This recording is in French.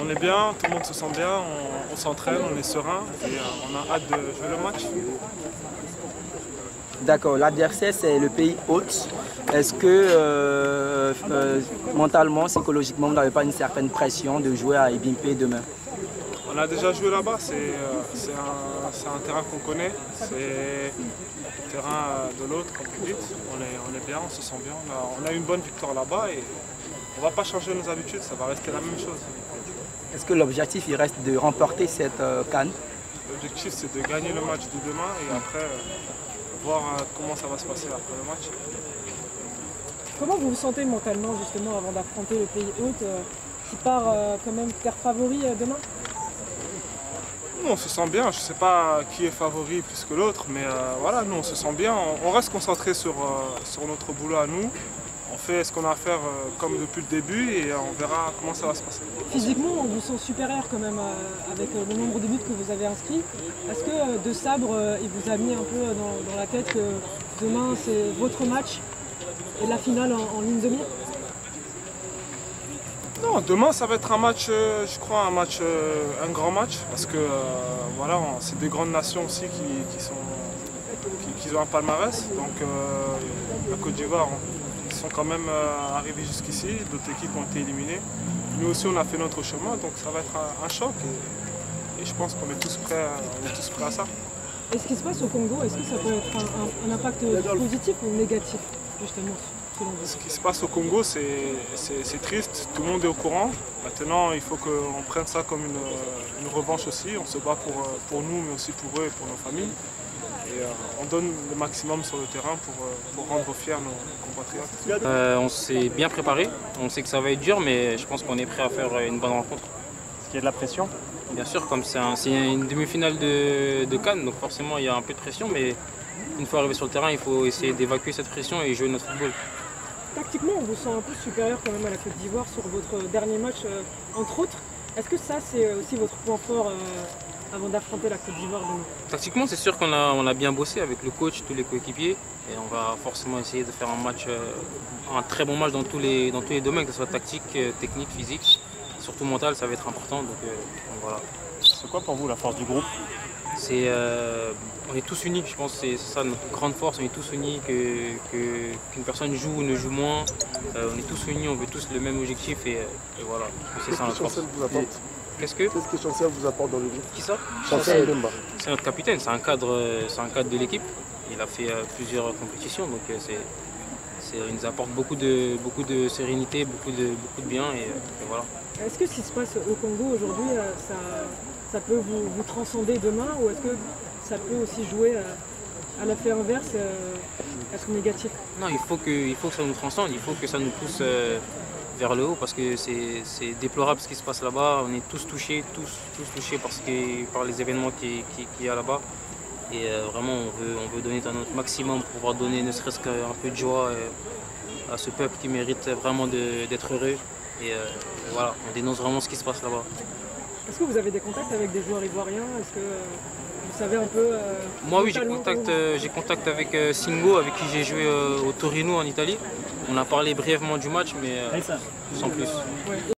On est bien, tout le monde se sent bien, on s'entraîne, on est serein et on a hâte de jouer le match. D'accord, l'adversaire c'est le pays hôte. Est-ce que mentalement, psychologiquement, vous n'avez pas une certaine pression de jouer à Ebimpe demain? On a déjà joué là-bas, c'est un terrain qu'on connaît, c'est le terrain de l'autre, comme vous dites. On est bien, on se sent bien, on a eu une bonne victoire là-bas et on ne va pas changer nos habitudes, ça va rester la même chose. Est-ce que l'objectif il reste de remporter cette CAN? L'objectif c'est de gagner le match de demain et après voir comment ça va se passer après le match. Comment vous vous sentez mentalement justement avant d'affronter le pays hôte qui part quand même terre favori demain? Nous on se sent bien, je ne sais pas qui est favori plus que l'autre, mais voilà, nous on se sent bien, on reste concentré sur notre boulot à nous. On fait ce qu'on a à faire comme depuis le début et on verra comment ça va se passer. Physiquement, on vous sent supérieur quand même avec le nombre de buts que vous avez inscrits. Est-ce que De Sabre, il vous a mis un peu dans la tête que demain c'est votre match et la finale en ligne de mire? Non, demain ça va être un match, je crois, un grand match parce que voilà, c'est des grandes nations aussi qui ont un palmarès. Donc la Côte d'Ivoire, ils sont quand même arrivés jusqu'ici, d'autres équipes ont été éliminées. Nous aussi on a fait notre chemin, donc ça va être un choc et je pense qu'on est tous prêts à ça. Et ce qui se passe au Congo, est-ce que ça peut être un impact positif ou négatif justement selon vous? Ce qui se passe au Congo, c'est triste, tout le monde est au courant. Maintenant il faut qu'on prenne ça comme une revanche aussi, on se bat pour nous mais aussi pour eux et pour nos familles. Et on donne le maximum sur le terrain pour rendre fiers nos compatriotes. On s'est bien préparé, on sait que ça va être dur, mais je pense qu'on est prêt à faire une bonne rencontre. Est-ce qu'il y a de la pression? Bien sûr, comme c'est une demi-finale de Cannes, donc forcément il y a un peu de pression, mais une fois arrivé sur le terrain, il faut essayer d'évacuer cette pression et jouer notre football. Tactiquement, on vous sent un peu supérieur quand même à la Côte d'Ivoire sur votre dernier match, entre autres. Est-ce que ça, c'est aussi votre point fort avant d'affronter la Côte d'Ivoire demain? Tactiquement, c'est sûr qu'on a bien bossé avec le coach, tous les coéquipiers, et on va forcément essayer de faire un très bon match dans tous les domaines, que ce soit tactique, technique, physique, surtout mental, ça va être important. Donc voilà. C'est quoi pour vous la force du groupe? On est tous unis, je pense que c'est ça notre grande force, on est tous unis, qu'une personne joue ou ne joue moins, on est tous unis, on veut tous le même objectif et voilà, c'est ça notre force. Qu'est-ce que Chancel vous apporte dans le groupe? Qui ça? Chancel Mbemba. C'est notre capitaine, c'est un cadre de l'équipe, il a fait plusieurs compétitions, donc il nous apporte beaucoup de sérénité, beaucoup de bien et voilà. Est-ce que ce qui se passe au Congo aujourd'hui, ça peut vous transcender demain ou est-ce que ça peut aussi jouer à l'effet inverse, être négatif? Non, il faut que ça nous transcende, il faut que ça nous pousse vers le haut parce que c'est déplorable ce qui se passe là-bas. On est tous touchés par les événements qu'il y a là-bas. Et vraiment, on veut donner notre maximum pour pouvoir donner ne serait-ce qu'un peu de joie à ce peuple qui mérite vraiment d'être heureux. Et voilà, on dénonce vraiment ce qui se passe là-bas. Est-ce que vous avez des contacts avec des joueurs ivoiriens? Est-ce que vous savez un peu Moi oui, j'ai contact avec Singo, avec qui j'ai joué au Torino en Italie. On a parlé brièvement du match, mais sans plus. Ouais.